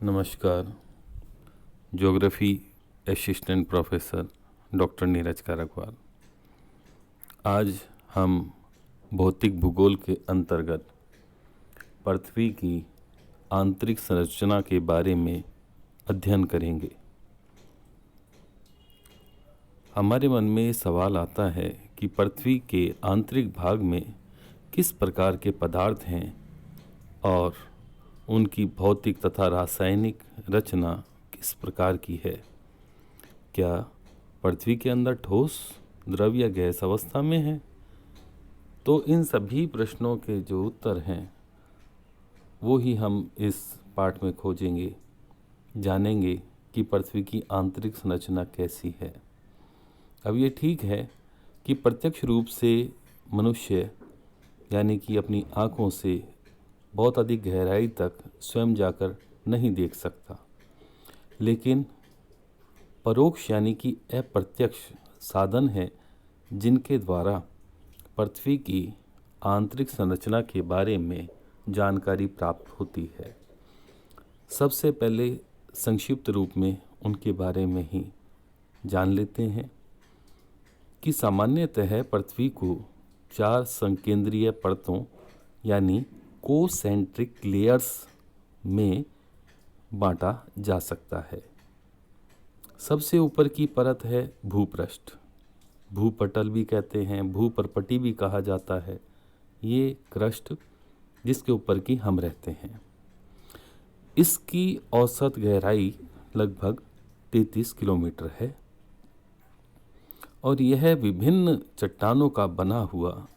नमस्कार। Geography assistant professor doctor Neeraj Karakwal. आज हम भौतिक भूगोल के अंतर्गत पृथ्वी की आंतरिक संरचना के बारे में अध्ययन करेंगे। हमारे मन में सवाल आता है कि पृथ्वी के आंतरिक भाग में किस प्रकार के पदार्थ हैं और उनकी भौतिक तथा रासायनिक रचना किस प्रकार की है। क्या पृथ्वी के अंदर ठोस, द्रव या गैस अवस्था में है? तो इन सभी प्रश्नों के जो उत्तर हैं वो ही हम इस पाठ में खोजेंगे, जानेंगे कि पृथ्वी की आंतरिक संरचना कैसी है। अब ये ठीक है कि प्रत्यक्ष रूप से मनुष्य यानी कि अपनी आँखों से बहुत अधिक गहराई तक स्वयं जाकर नहीं देख सकता, लेकिन परोक्ष यानी कि अप्रत्यक्ष साधन है जिनके द्वारा पृथ्वी की आंतरिक संरचना के बारे में जानकारी प्राप्त होती है। सबसे पहले संक्षिप्त रूप में उनके बारे में ही जान लेते हैं कि सामान्यतः पृथ्वी को 4 संकेंद्रीय परतों यानी कोसेंट्रिक लेयर्स में बांटा जा सकता है। सबसे ऊपर की परत है भूपृष्ठ, भूपटल भी कहते हैं, भूपर्पटी भी कहा जाता है। ये क्रस्ट जिसके ऊपर की हम रहते हैं। इसकी औसत गहराई लगभग 33 किलोमीटर है और यह विभिन्न चट्टानों का बना हुआ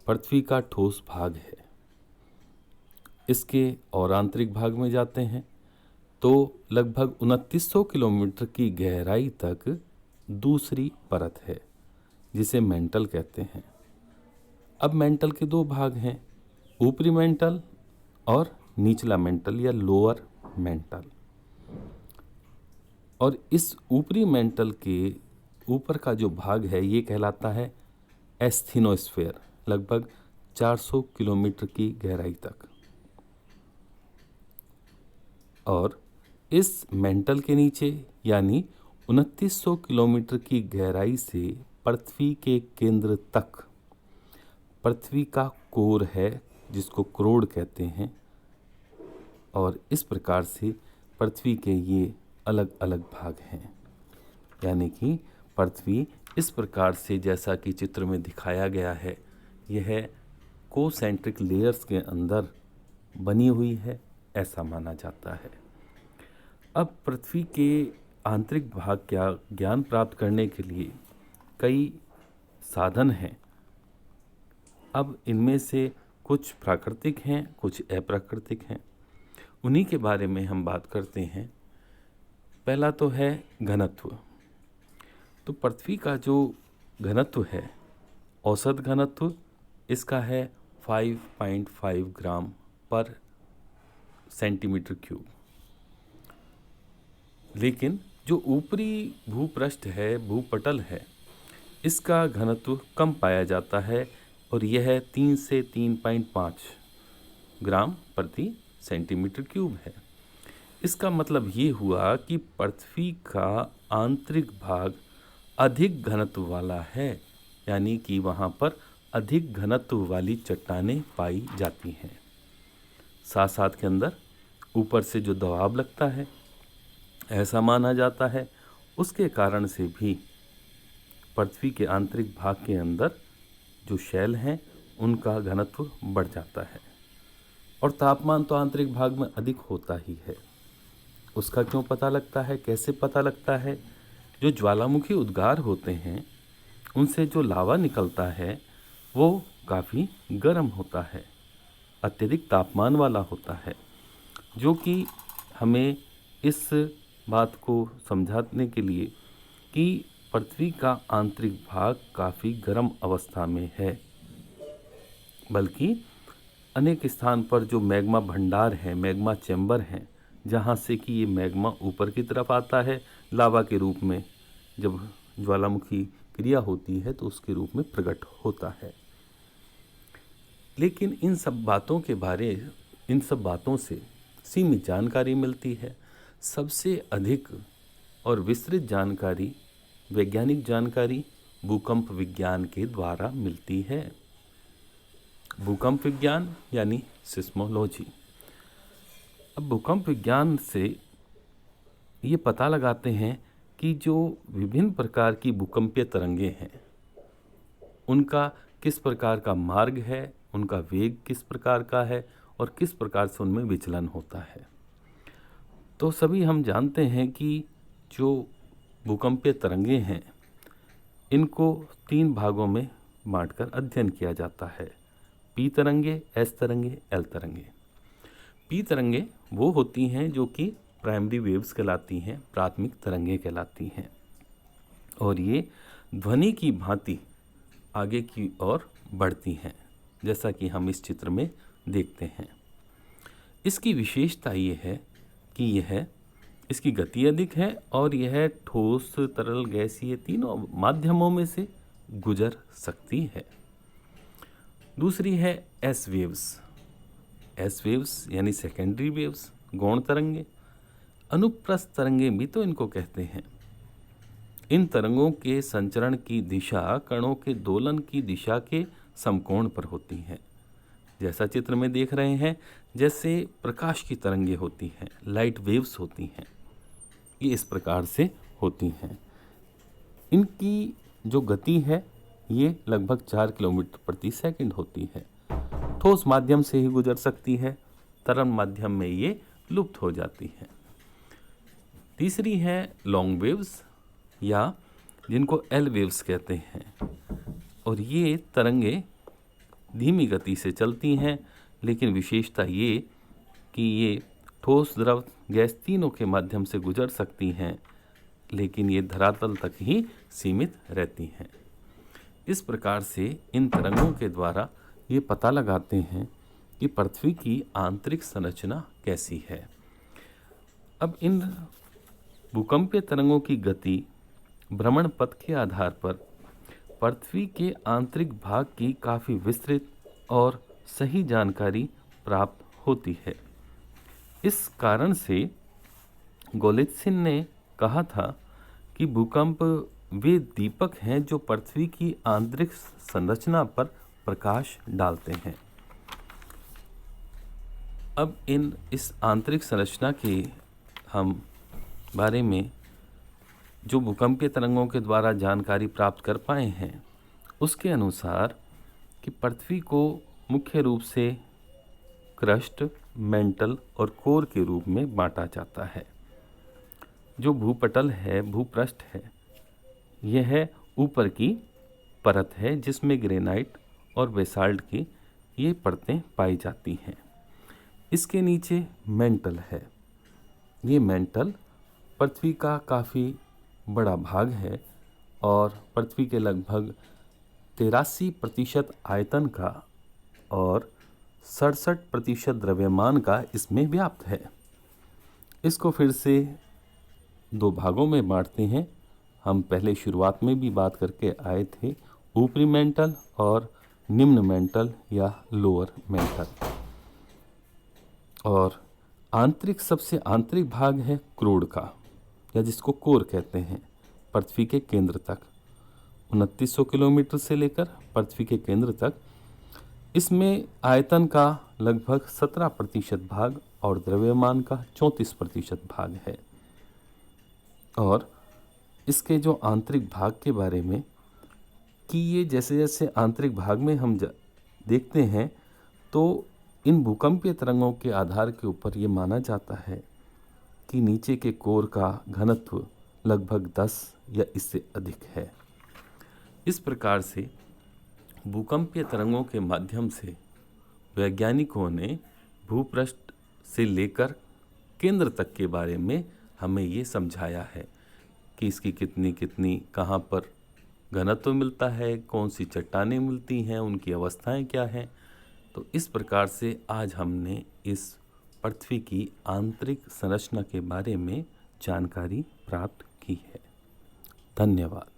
पृथ्वी का ठोस भाग है। इसके और आंतरिक भाग में जाते हैं तो लगभग 2900 किलोमीटर की गहराई तक दूसरी परत है जिसे मेंटल कहते हैं। अब मेंटल के 2 भाग हैं, ऊपरी मेंटल और निचला मेंटल या लोअर मेंटल। और इस ऊपरी मेंटल के ऊपर का जो भाग है ये कहलाता है एस्थेनोस्फीयर, लगभग 400 किलोमीटर की गहराई तक। और इस मेंटल के नीचे यानी 2900 किलोमीटर की गहराई से पृथ्वी के केंद्र तक पृथ्वी का कोर है जिसको क्रोड कहते हैं। और इस प्रकार से पृथ्वी के ये अलग अलग भाग हैं, यानी कि पृथ्वी इस प्रकार से जैसा कि चित्र में दिखाया गया है यह कोसेंट्रिक लेयर्स के अंदर बनी हुई है, ऐसा माना जाता है। अब पृथ्वी के आंतरिक भाग का ज्ञान प्राप्त करने के लिए कई साधन हैं। अब इनमें से कुछ प्राकृतिक हैं, कुछ अप्राकृतिक हैं। उन्हीं के बारे में हम बात करते हैं। पहला तो है घनत्व। तो पृथ्वी का जो घनत्व है, औसत घनत्व इसका है 5.5 ग्राम पर सेंटीमीटर क्यूब। लेकिन जो ऊपरी भूपृष्ठ है, भूपटल है, इसका घनत्व कम पाया जाता है और यह 3 से 3.5 ग्राम प्रति सेंटीमीटर क्यूब है। इसका मतलब ये हुआ कि पृथ्वी का आंतरिक भाग अधिक घनत्व वाला है, यानी कि वहाँ पर अधिक घनत्व वाली चट्टानें पाई जाती हैं। साथ साथ के अंदर ऊपर से जो दबाव लगता है ऐसा माना जाता है, उसके कारण से भी पृथ्वी के आंतरिक भाग के अंदर जो शैल हैं उनका घनत्व बढ़ जाता है। और तापमान तो आंतरिक भाग में अधिक होता ही है। उसका क्यों पता लगता है, कैसे पता लगता है? जो ज्वालामुखी उद्गार होते हैं उनसे जो लावा निकलता है वो काफ़ी गर्म होता है, अत्यधिक तापमान वाला होता है, जो कि हमें इस बात को समझाने के लिए कि पृथ्वी का आंतरिक भाग काफ़ी गर्म अवस्था में है। बल्कि अनेक स्थान पर जो मैग्मा भंडार है, मैग्मा चैम्बर हैं, जहाँ से कि ये मैग्मा ऊपर की तरफ आता है लावा के रूप में, जब ज्वालामुखी क्रिया होती है तो उसके रूप में प्रकट होता है। लेकिन इन सब बातों से सीमित जानकारी मिलती है। सबसे अधिक और विस्तृत जानकारी, वैज्ञानिक जानकारी भूकंप विज्ञान के द्वारा मिलती है। भूकंप विज्ञान यानी सिस्मोलॉजी। अब भूकंप विज्ञान से ये पता लगाते हैं कि जो विभिन्न प्रकार की भूकंपीय तरंगे हैं उनका किस प्रकार का मार्ग है, उनका वेग किस प्रकार का है और किस प्रकार से उनमें विचलन होता है। तो सभी हम जानते हैं कि जो भूकंपीय तरंगे हैं इनको 3 भागों में बांटकर अध्ययन किया जाता है। पी तरंगे, एस तरंगे, एल तरंगे। पी तरंगे वो होती हैं जो कि प्राइमरी वेव्स कहलाती हैं, प्राथमिक तरंगे कहलाती हैं, और ये ध्वनि की भांति आगे की ओर बढ़ती हैं, जैसा कि हम इस चित्र में देखते हैं। इसकी विशेषता ये है कि इसकी गति अधिक है और यह ठोस, तरल, गैसीय तीनों माध्यमों में से गुजर सकती है। दूसरी है एस वेव्स। एस वेव्स यानी सेकेंडरी वेव्स, गौण तरंगे, अनुप्रस्थ तरंगे भी तो इनको कहते हैं। इन तरंगों के संचरण की दिशा कणों के दोलन की दिशा के समकोण पर होती है। जैसा चित्र में देख रहे हैं, जैसे प्रकाश की तरंगे होती हैं, लाइट वेव्स होती हैं, ये इस प्रकार से होती हैं। इनकी जो गति है ये लगभग 4 किलोमीटर प्रति सेकंड होती है। ठोस माध्यम से ही गुजर सकती है, तरल माध्यम में ये लुप्त हो जाती है। तीसरी है लॉन्ग वेव्स या जिनको एल वेव्स कहते हैं, और ये तरंगे धीमी गति से चलती हैं, लेकिन विशेषता ये कि ये ठोस, द्रव, गैस तीनों के माध्यम से गुजर सकती हैं, लेकिन ये धरातल तक ही सीमित रहती हैं। इस प्रकार से इन तरंगों के द्वारा ये पता लगाते हैं कि पृथ्वी की आंतरिक संरचना कैसी है। अब इन भूकंपीय तरंगों की गति, भ्रमण पथ के आधार पर पृथ्वी के आंतरिक भाग की काफ़ी विस्तृत और सही जानकारी प्राप्त होती है। इस कारण से गोलित्सिन ने कहा था कि भूकंप वे दीपक हैं जो पृथ्वी की आंतरिक संरचना पर प्रकाश डालते हैं। अब इस आंतरिक संरचना के हम बारे में जो भूकंपीय तरंगों के द्वारा जानकारी प्राप्त कर पाए हैं, उसके अनुसार कि पृथ्वी को मुख्य रूप से क्रस्ट, मेंटल और कोर के रूप में बांटा जाता है। जो भूपटल है, भूपृष्ठ है, यह ऊपर की परत है जिसमें ग्रेनाइट और बेसाल्ट की ये परतें पाई जाती हैं। इसके नीचे मेंटल है। ये मेंटल पृथ्वी का काफ़ी बड़ा भाग है और पृथ्वी के लगभग 83% आयतन का और 67% द्रव्यमान का इसमें व्याप्त है। इसको फिर से 2 भागों में बांटते हैं। हम पहले शुरुआत में भी बात करके आए थे, ऊपरी मेंटल और निम्न मेंटल या लोअर मेंटल। और सबसे आंतरिक भाग है क्रूड का, या जिसको कोर कहते हैं, पृथ्वी के केंद्र तक 2900 किलोमीटर से लेकर पृथ्वी के केंद्र तक। इसमें आयतन का लगभग 17% भाग और द्रव्यमान का 34% भाग है। और इसके जो आंतरिक भाग के बारे में कि ये जैसे जैसे आंतरिक भाग में हम देखते हैं तो इन भूकंपीय तरंगों के आधार के ऊपर ये माना जाता है कि नीचे के कोर का घनत्व लगभग 10 या इससे अधिक है। इस प्रकार से भूकंपीय तरंगों के माध्यम से वैज्ञानिकों ने भूपृष्ठ से लेकर केंद्र तक के बारे में हमें ये समझाया है कि इसकी कितनी कितनी कहाँ पर घनत्व मिलता है, कौन सी चट्टानें मिलती हैं, उनकी अवस्थाएं क्या हैं। तो इस प्रकार से आज हमने इस पृथ्वी की आंतरिक संरचना के बारे में जानकारी प्राप्त की है। धन्यवाद।